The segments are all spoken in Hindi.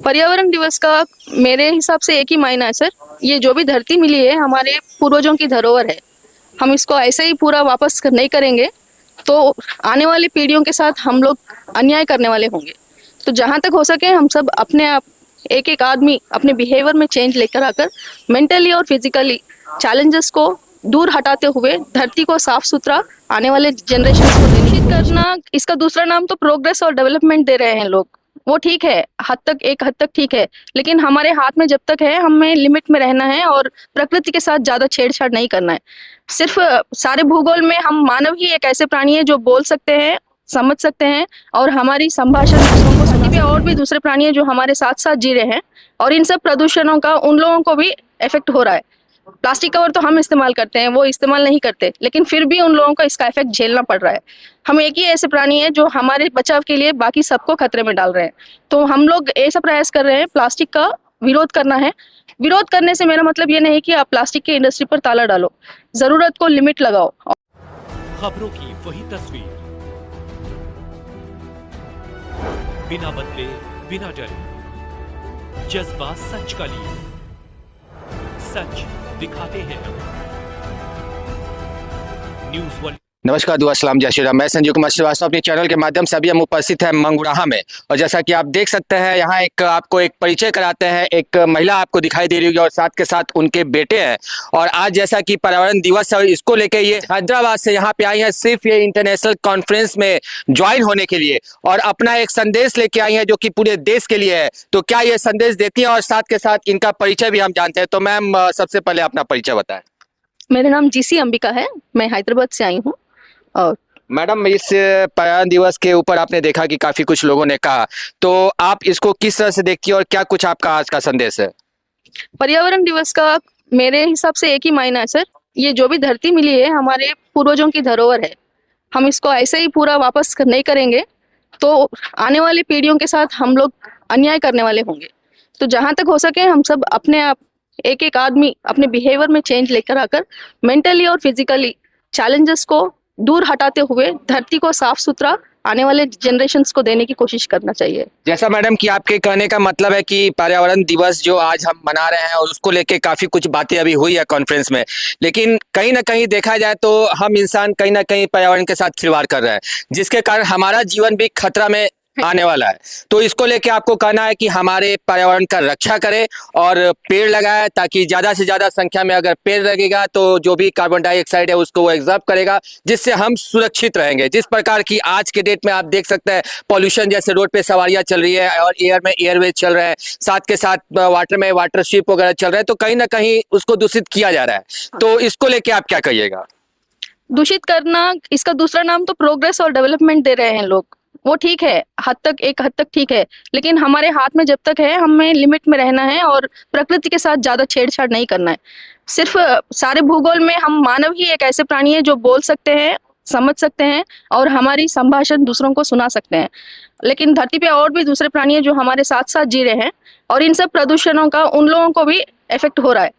पर्यावरण दिवस का मेरे हिसाब से एक ही मायना है सर। ये जो भी धरती मिली है हमारे पूर्वजों की धरोहर है। हम इसको ऐसे ही पूरा वापस नहीं करेंगे तो आने वाली पीढ़ियों के साथ हम लोग अन्याय करने वाले होंगे। तो जहाँ तक हो सके हम सब अपने आप एक एक आदमी अपने बिहेवियर में चेंज लेकर आकर मेंटली और फिजिकली चैलेंजेस को दूर हटाते हुए धरती को साफ सुथरा आने वाले जनरेशन को निश्चित करना, इसका दूसरा नाम तो प्रोग्रेस और डेवलपमेंट दे रहे हैं लोग। वो ठीक है, एक हद तक ठीक है, लेकिन हमारे हाथ में जब तक है हमें लिमिट में रहना है और प्रकृति के साथ ज्यादा छेड़छाड़ नहीं करना है। सिर्फ सारे भूगोल में हम मानव ही एक ऐसे प्राणी है जो बोल सकते हैं, समझ सकते हैं और हमारी संभाषण दूसरों को सुनती है। और भी दूसरे प्राणी है जो हमारे साथ साथ जी रहे हैं और इन सब प्रदूषणों का उन लोगों को भी इफेक्ट हो रहा है। प्लास्टिक कवर तो हम इस्तेमाल करते हैं, वो इस्तेमाल नहीं करते, लेकिन फिर भी उन लोगों को इसका इफेक्ट झेलना पड़ रहा है। हम एक ही ऐसे प्राणी है जो हमारे बचाव के लिए बाकी सबको खतरे में डाल रहे हैं। तो हम लोग ऐसा प्रयास कर रहे हैं, प्लास्टिक का विरोध करना है। विरोध करने से मेरा मतलब ये नहीं कि आप प्लास्टिक की इंडस्ट्री पर ताला डालो, जरूरत को लिमिट लगाओ। खबरों की वही तस्वीर, बिना बदले बिना डरे, जज्बा सच का लिए, सच दिखाते हैं न्यूज़ वर्ल्ड। नमस्कार, दुआ सलाम, जय श्री राम। मैं संजीव कुमार श्रीवास्तव अपने चैनल के माध्यम से अभी हम उपस्थित हैं मंगुराहा में। और जैसा कि आप देख सकते हैं यहाँ आपको एक परिचय कराते हैं। एक महिला आपको दिखाई दे रही होगी और साथ के साथ उनके बेटे हैं। और आज जैसा कि पर्यावरण दिवस है, इसको लेके ये हैदराबाद से यहाँ पे आई हैं सिर्फ ये इंटरनेशनल कॉन्फ्रेंस में ज्वाइन होने के लिए और अपना एक संदेश लेके आई हैं जो कि पूरे देश के लिए है। तो क्या ये संदेश देती है और साथ के साथ इनका परिचय भी हम जानते हैं। तो मैम, सबसे पहले अपना परिचय बताएं। मेरा नाम जीसी अंबिका है, मैं हैदराबाद से आई हूँ। और मैडम, इस पर्यावरण दिवस के ऊपर आपने देखा कि काफी कुछ लोगों ने कहा, तो आप इसको किस तरह से देखती है और क्या कुछ आपका आज का संदेश है? पर्यावरण दिवस का मेरे हिसाब से एक ही मायना है सर। ये जो भी धरती मिली है हमारे पूर्वजों की धरोहर है। हम इसको ऐसे ही पूरा वापस नहीं करेंगे तो आने वाली पीढ़ियों के साथ हम लोग अन्याय करने वाले होंगे। तो जहाँ तक हो सके हम सब अपने आप एक एक आदमी अपने बिहेवियर में चेंज लेकर आकर मेंटली और फिजिकली चैलेंजेस को दूर हटाते हुए धरती को साफ सुथरा आने वाले जनरेशन्स को देने की कोशिश करना चाहिए। जैसा मैडम कि आपके कहने का मतलब है कि पर्यावरण दिवस जो आज हम मना रहे हैं और उसको लेके काफी कुछ बातें अभी हुई है कॉन्फ्रेंस में, लेकिन कहीं ना कहीं देखा जाए तो हम इंसान कहीं ना कहीं पर्यावरण के साथ खिलवाड़ कर रहे हैं, जिसके कारण हमारा जीवन भी खतरा में आने वाला है। तो इसको लेके आपको कहना है कि हमारे पर्यावरण का रक्षा करें और पेड़ लगाए, ताकि ज्यादा से ज्यादा संख्या में अगर पेड़ लगेगा तो जो भी कार्बन डाइऑक्साइड है उसको वो एब्जॉर्ब करेगा, जिससे हम सुरक्षित रहेंगे। जिस प्रकार की आज के डेट में आप देख सकते हैं पॉल्यूशन, जैसे रोड पे सवारियां चल रही है और एयर में एयरवेज चल रहे हैं, साथ के साथ वाटर में वाटर शिप वगैरह चल रहे हैं, तो कहीं ना कहीं उसको दूषित किया जा रहा है। तो इसको लेके आप क्या कहिएगा? दूषित करना, इसका दूसरा नाम तो प्रोग्रेस और डेवलपमेंट दे रहे हैं लोग। वो ठीक है, एक हद तक ठीक है, लेकिन हमारे हाथ में जब तक है हमें लिमिट में रहना है और प्रकृति के साथ ज्यादा छेड़छाड़ नहीं करना है। सिर्फ सारे भूगोल में हम मानव ही एक ऐसे प्राणी है जो बोल सकते हैं, समझ सकते हैं और हमारी संभाषण दूसरों को सुना सकते हैं। लेकिन धरती पे और भी दूसरे प्राणी है जो हमारे साथ साथ जी रहे हैं और इन सब प्रदूषणों का उन लोगों को भी इफेक्ट हो रहा है।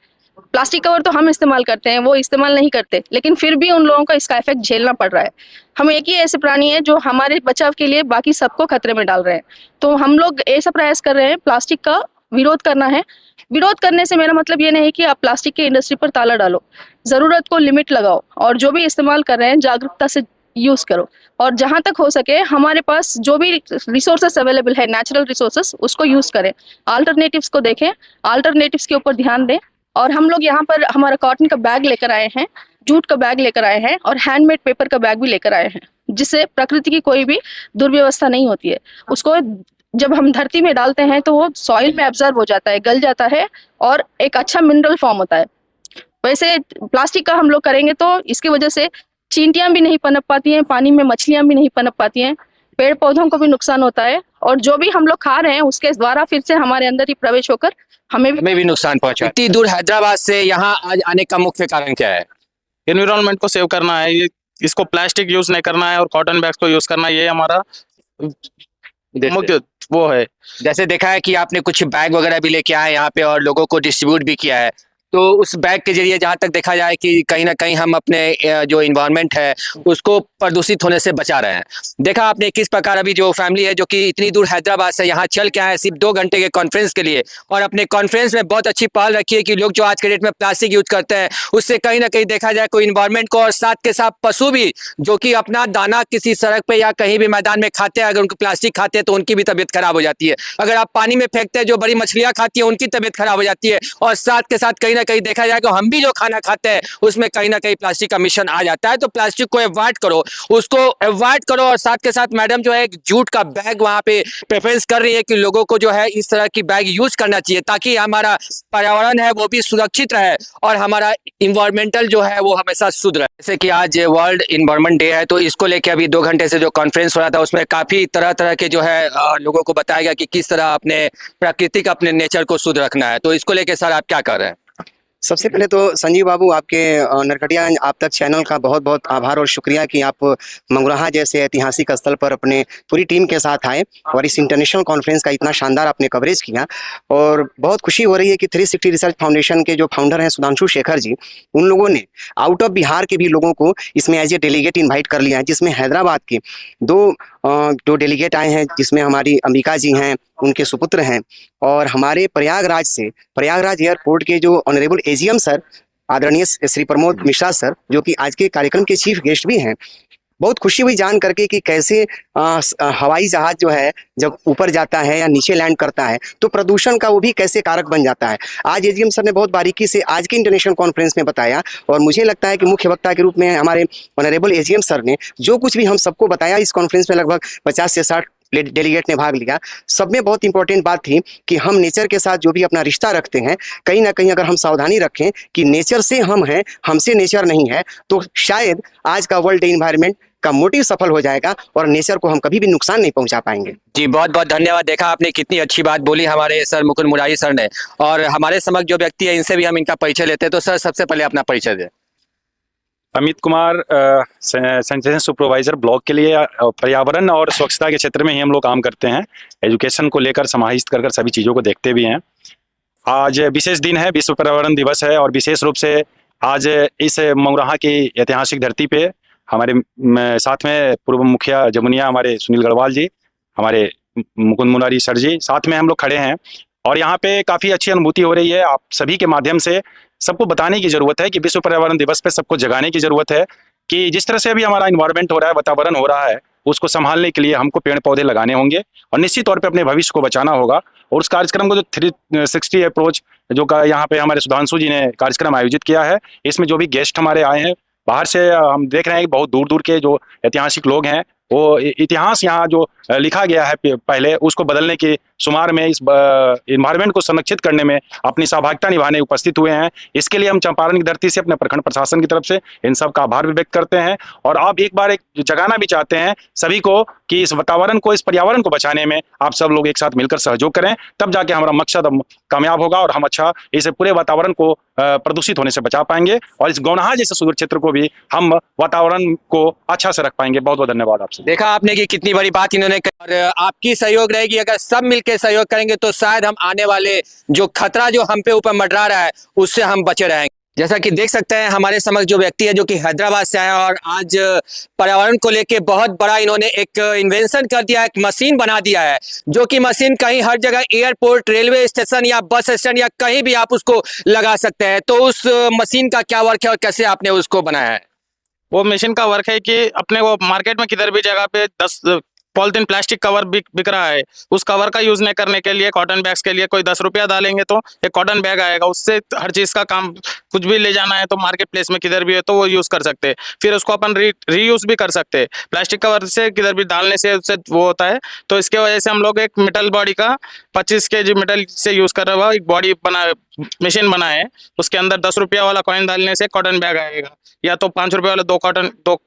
प्लास्टिक कवर तो हम इस्तेमाल करते हैं, वो इस्तेमाल नहीं करते, लेकिन फिर भी उन लोगों को इसका इफेक्ट झेलना पड़ रहा है। हम एक ही ऐसे प्राणी है जो हमारे बचाव के लिए बाकी सबको खतरे में डाल रहे हैं। तो हम लोग ऐसा प्रयास कर रहे हैं, प्लास्टिक का विरोध करना है। विरोध करने से मेरा मतलब ये नहीं कि आप प्लास्टिक की इंडस्ट्री पर ताला डालो, जरूरत को लिमिट लगाओ और जो भी इस्तेमाल कर रहे हैं जागरूकता से यूज करो। और जहां तक हो सके हमारे पास जो भी रिसोर्सेस अवेलेबल है, नेचुरल रिसोर्सेस, उसको यूज करें। अल्टरनेटिव्स को देखें, अल्टरनेटिव्स के ऊपर ध्यान दें। और हम लोग यहाँ पर हमारा कॉटन का बैग लेकर आए हैं, जूट का बैग लेकर आए हैं और हैंडमेड पेपर का बैग भी लेकर आए हैं, जिससे प्रकृति की कोई भी दुर्व्यवस्था नहीं होती है। उसको जब हम धरती में डालते हैं तो वो सॉइल में एब्जॉर्ब हो जाता है, गल जाता है और एक अच्छा मिनरल फॉर्म होता है। वैसे प्लास्टिक का हम लोग करेंगे तो इसकी वजह से चींटियां भी नहीं पनप पाती हैं, पानी में मछलियां भी नहीं पनप पाती हैं, पेड़ पौधों को भी नुकसान होता है और जो भी हम लोग खा रहे हैं उसके द्वारा फिर से हमारे अंदर ही प्रवेश होकर हमें भी नुकसान पहुंचा। इतनी दूर हैदराबाद से यहाँ आज आने का मुख्य कारण क्या है? एनवायरनमेंट को सेव करना है, इसको प्लास्टिक यूज नहीं करना है और कॉटन बैग्स को यूज करना है, ये हमारा मुख्य वो है। जैसे देखा है कि आपने कुछ बैग वगैरह भी लेके आए यहाँ पे और लोगों को डिस्ट्रीब्यूट भी किया है, तो उस बैग के जरिए जहाँ तक देखा जाए कि कहीं ना कहीं हम अपने जो इन्वायरमेंट है उसको प्रदूषित होने से बचा रहे हैं। देखा आपने किस प्रकार अभी जो फैमिली है जो कि इतनी दूर हैदराबाद से यहाँ चल के आए सिर्फ 2 घंटे के कॉन्फ्रेंस के लिए, और अपने कॉन्फ्रेंस में बहुत अच्छी पहल रखी है कि लोग जो आज के डेट में प्लास्टिक यूज करते हैं उससे कहीं ना कहीं देखा जाए कोई इन्वायरमेंट को, और साथ के साथ पशु भी जो कि अपना दाना किसी सड़क पे या कहीं भी मैदान में खाते हैं, अगर उनको प्लास्टिक खाते हैं तो उनकी भी तबीयत खराब हो जाती है। अगर आप पानी में फेंकते हैं जो बड़ी मछलियां खाती है उनकी तबीयत खराब हो जाती है, और साथ के साथ कहीं ना कहीं देखा जाए तो हम भी जो खाना खाते हैं उसमें कहीं ना कहीं प्लास्टिक का मिश्रण आ जाता है। तो प्लास्टिक को अवॉइड करो, उसको अवॉइड करो। और साथ के साथ मैडम जो है एक जूट का बैग वहां पे प्रेफरेंस कर रही है कि लोगों को जो है इस तरह की बैग यूज करना चाहिए ताकि हमारा पर्यावरण है वो भी सुरक्षित रहे और हमारा इन्वायरमेंटल जो है वो हमेशा शुद्ध रहे। जैसे कि आज वर्ल्ड इन्वायरमेंट डे है, तो इसको लेके अभी 2 घंटे से जो कॉन्फ्रेंस हो रहा था उसमें काफी तरह तरह के जो है लोगों को बताया गया कि किस तरह अपने प्राकृतिक अपने नेचर को शुद्ध रखना है। तो इसको लेके सर आप क्या कर रहे हैं? सबसे पहले तो संजीव बाबू आपके नरकटिया आप तक चैनल का बहुत बहुत आभार और शुक्रिया कि आप मंगुराहा जैसे ऐतिहासिक स्थल पर अपने पूरी टीम के साथ आए और इस इंटरनेशनल कॉन्फ्रेंस का इतना शानदार आपने कवरेज किया। और बहुत खुशी हो रही है कि 360 रिसर्च फाउंडेशन के जो फाउंडर हैं सुधांशु शेखर जी, उन लोगों ने आउट ऑफ बिहार के भी लोगों को इसमें एज ए डेलीगेट इन्वाइट कर लिया है, जिसमें हैदराबाद के दो डेलीगेट आए हैं, जिसमें हमारी अंबिका जी हैं, उनके सुपुत्र हैं, और हमारे प्रयागराज एयरपोर्ट के जो ऑनरेबल एजीएम सर आदरणीय श्री प्रमोद मिश्रा सर, जो कि आज के कार्यक्रम के चीफ गेस्ट भी हैं। बहुत खुशी हुई जान करके कि कैसे हवाई जहाज जो है जब ऊपर जाता है या नीचे लैंड करता है तो प्रदूषण का वो भी कैसे कारक बन जाता है। आज एजीएम सर ने बहुत बारीकी से आज के इंटरनेशनल कॉन्फ्रेंस में बताया, और मुझे लगता है कि मुख्य वक्ता के रूप में हमारे ऑनरेबल एजीएम सर ने जो कुछ भी हम सबको बताया, इस कॉन्फ्रेंस में लगभग 50 से 60 डेलीगेट ने भाग लिया। सब में बहुत इंपॉर्टेंट बात थी कि हम नेचर के साथ जो भी अपना रिश्ता रखते हैं, कहीं ना कहीं अगर हम सावधानी रखें कि नेचर से हम हैं, हमसे नेचर नहीं है, तो शायद आज का वर्ल्ड एनवायरनमेंट का मोटिव सफल हो जाएगा और नेचर को हम कभी भी नुकसान नहीं पहुंचा पाएंगे। जी बहुत बहुत धन्यवाद। देखा आपने कितनी अच्छी बात बोली हमारे सर मुकुंद मुरारी सर ने, और हमारे समक्ष जो व्यक्ति है इनसे भी हम इनका परिचय लेते हैं। तो सर सबसे पहले अपना परिचय दें। Amit Kumar, sanitation supervisor block के लिए पर्यावरण और स्वच्छता के क्षेत्र में ही हम लोग काम करते हैं। एजुकेशन को लेकर समाहित कर सभी चीज़ों को देखते भी हैं। आज विशेष दिन है, विश्व पर्यावरण दिवस है, और विशेष रूप से आज इस मंगुराहा की ऐतिहासिक धरती पे हमारे साथ में पूर्व मुखिया जमुनिया हमारे सुनील गढ़वाल जी, हमारे मुकुंद मुरारी सर जी साथ में हम लोग खड़े हैं, और यहाँ पे काफ़ी अच्छी अनुभूति हो रही है। आप सभी के माध्यम से सबको बताने की ज़रूरत है कि विश्व पर्यावरण दिवस पे सबको जगाने की ज़रूरत है कि जिस तरह से अभी हमारा इन्वायरमेंट हो रहा है, वातावरण हो रहा है, उसको संभालने के लिए हमको पेड़ पौधे लगाने होंगे और निश्चित तौर पे अपने भविष्य को बचाना होगा। और उस कार्यक्रम को जो 360 अप्रोच जो का यहाँ पे हमारे सुधांशु जी ने कार्यक्रम आयोजित किया है, इसमें जो भी गेस्ट हमारे आए हैं बाहर से, हम देख रहे हैं कि बहुत दूर दूर के जो ऐतिहासिक लोग हैं, वो इतिहास यहाँ जो लिखा गया है पहले, उसको बदलने के शुमार में, इस इन्वायरमेंट को संरक्षित करने में अपनी सहभागिता निभाने उपस्थित हुए हैं। इसके लिए हम चंपारण की धरती से अपने प्रखंड प्रशासन की तरफ से इन सब का आभार भी व्यक्त करते हैं। और आप एक बार जगाना भी चाहते हैं सभी को कि इस वातावरण को, इस पर्यावरण को बचाने में आप सब लोग एक साथ मिलकर सहयोग करें, तब जाके हमारा मकसद कामयाब होगा और हम अच्छा इस पूरे वातावरण को प्रदूषित होने से बचा पाएंगे, और इस गौनाहा जैसे सुदूर क्षेत्र को भी हम वातावरण को अच्छा से रख पाएंगे। बहुत बहुत धन्यवाद आपसे। देखा आपने कि कितनी बड़ी बात इन्होंने कही, और आपकी सहयोग रहेगी। अगर सब मिलकर सहयोग करेंगे तो शायद हम आने वाले जो खतरा जो हम पे ऊपर मंडरा रहा है उससे हम बचे रहेंगे। जैसा कि देख सकते हैं हमारे समक्ष जो व्यक्ति है जो कि हैदराबाद से आया, और आज पर्यावरण को लेके बहुत बड़ा इन्होंने एक इन्वेंशन कर दिया है, एक मशीन बना दिया है, जो कि मशीन कहीं हर जगह एयरपोर्ट, रेलवे स्टेशन या बस स्टैंड या कहीं भी आप उसको लगा सकते हैं। तो उस मशीन का क्या वर्क है और कैसे आपने उसको बनाया है? वो मशीन का वर्क है कि अपने वो मार्केट में किधर भी जगह पे 10 पॉलिथीन प्लास्टिक कवर बिक रहा है, उस कवर का यूज नहीं करने के लिए कॉटन बैग्स के लिए कोई 10 रुपया डालेंगे तो एक कॉटन बैग आएगा, उससे हर चीज का काम, कुछ भी ले जाना है तो मार्केट प्लेस में किधर भी है तो वो यूज कर सकते हैं। फिर उसको अपन रीयूज भी कर सकते हैं। प्लास्टिक कवर से किधर भी डालने से उससे वो होता है, तो इसके वजह से हम लोग एक मेटल बॉडी का 25 kg मेटल से यूज कर रहा है, एक बॉडी मशीन बना है। उसके अंदर 10 रुपया वाला कॉइन डालने से कॉटन बैग आएगा, या तो 5 रुपये वाला दो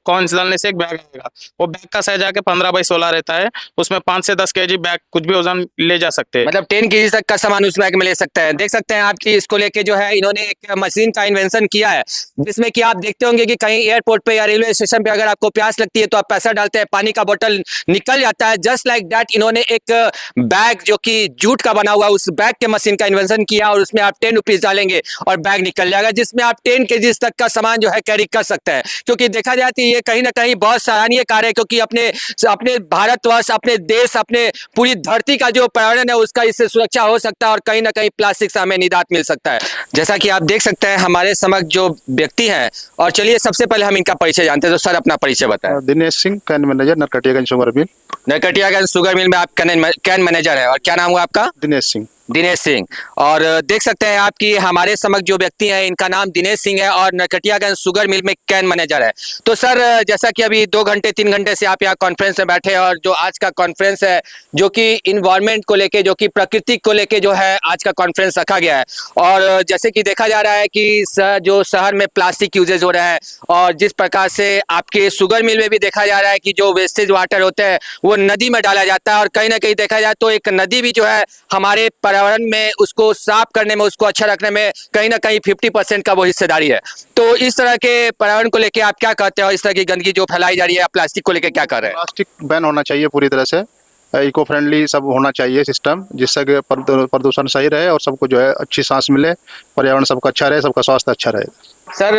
कॉइन्स डालने से एक बैग आएगा। वो बैग का साइज आके 15 बाई 16 रहता है, उसमें 5 से 10 केजी बैग कुछ भी वजन ले जा सकते हैं। मतलब 10 केजी तक का सामान उस बैग में ले सकते हैं। देख सकते हैं आपकी इसको लेके जो है इन्होंने एक मशीन का इन्वेंशन किया है, जिसमें कि आप देखते होंगे कि कहीं एयरपोर्ट पे या रेलवे स्टेशन पे अगर आपको प्यास लगती है तो आप पैसा डालते हैं, पानी का बोतल निकल जाता है। जस्ट लाइक दैट इन्होंने एक बैग जो कि जूट का बना हुआ है, उस बैग के मशीन का इन्वेंशन किया और उसमें आप 10 रुपीज डालेंगे और बैग निकल जाएगा, जिसमें आप 10 केजी तक का सामान जो है कैरी कर सकते हैं। क्योंकि देखा जाए तो ये कहीं ना कहीं बहुत सराहनीय कार्य है, क्योंकि अपने भारतवर्ष, अपने देश, अपने पूरी धरती का जो पर्यावरण है उसका इससे सुरक्षा हो सकता है और कहीं ना कहीं प्लास्टिक से हमें निजात मिल सकता है। जैसा कि आप देख सकते हैं हमारे समक्ष जो व्यक्ति हैं, और चलिए सबसे पहले हम इनका परिचय जानते हैं। तो सर अपना परिचय बताएं। Dinesh Singh, can manager, Narkatiaganj sugar mill. Narkatiaganj sugar mill में आप कैन मैनेजर है, और क्या नाम हुआ आपका? दिनेश सिंह। दिनेश सिंह। और देख सकते हैं आप कि हमारे समक्ष जो व्यक्ति हैं इनका नाम दिनेश सिंह है और नरकटियागंज शुगर मिल में कैन मैनेजर है। तो सर जैसा कि अभी 2 घंटे 3 घंटे से आप यहाँ कॉन्फ्रेंस में बैठे हैं, और जो आज का कॉन्फ्रेंस है जो कि इन्वायरमेंट को लेके, जो कि प्रकृति को लेके जो है आज का कॉन्फ्रेंस रखा गया है। और जैसे कि देखा जा रहा है कि जो शहर में प्लास्टिक यूजेज हो रहा है, और जिस प्रकार से आपके शुगर मिल में भी देखा जा रहा है कि जो वेस्टेज वाटर होते हैं वो नदी में डाला जाता है, और कहीं ना कहीं देखा जाए तो एक नदी भी जो है हमारे पर्यावरण में उसको साफ करने में, उसको अच्छा रखने में कहीं ना कहीं 50% का वो हिस्सेदारी है। तो इस तरह के पर्यावरण को लेके आप क्या कहते हो? इस तरह की गंदगी जो फैलाई जा रही है, प्लास्टिक को लेके क्या कर रहे हैं? प्लास्टिक बैन होना चाहिए पूरी तरह से, इको फ्रेंडली सब होना चाहिए सिस्टम, जिससे कि प्रदूषण सही रहे और सबको जो है अच्छी सांस मिले, पर्यावरण सबका अच्छा रहे, सबका स्वास्थ्य अच्छा रहे। सर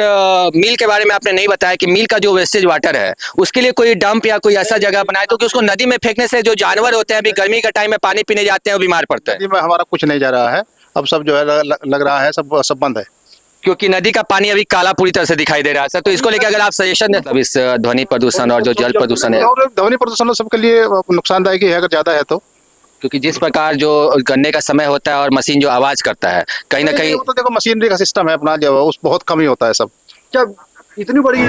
मिल के बारे में आपने नहीं बताया कि मिल का जो वेस्टेज वाटर है उसके लिए कोई डंप या कोई ऐसा जगह बनाए तो कि उसको नदी में फेंकने से जो जानवर होते हैं अभी गर्मी के टाइम में पानी पीने जाते हैं वो बीमार पड़ते हैं। नदी में हमारा कुछ नहीं जा रहा है, अब सब जो है लग रहा है सब बंद है, क्योंकि नदी का पानी अभी काला पूरी तरह से दिखाई दे रहा है सर। तो इसको लेकर अगर आप सजेशन दें, तब इस ध्वनि प्रदूषण और जो जल प्रदूषण है, ध्वनि प्रदूषण सबके लिए नुकसानदायक ही है अगर ज्यादा है तो। क्योंकि जिस प्रकार जो गन्ने का समय होता है और मशीन जो आवाज करता है कहीं ना कहीं, तो देखो मशीनरी का सिस्टम है अपना, जो उस बहुत कम ही होता है सब। क्या इतनी बड़ी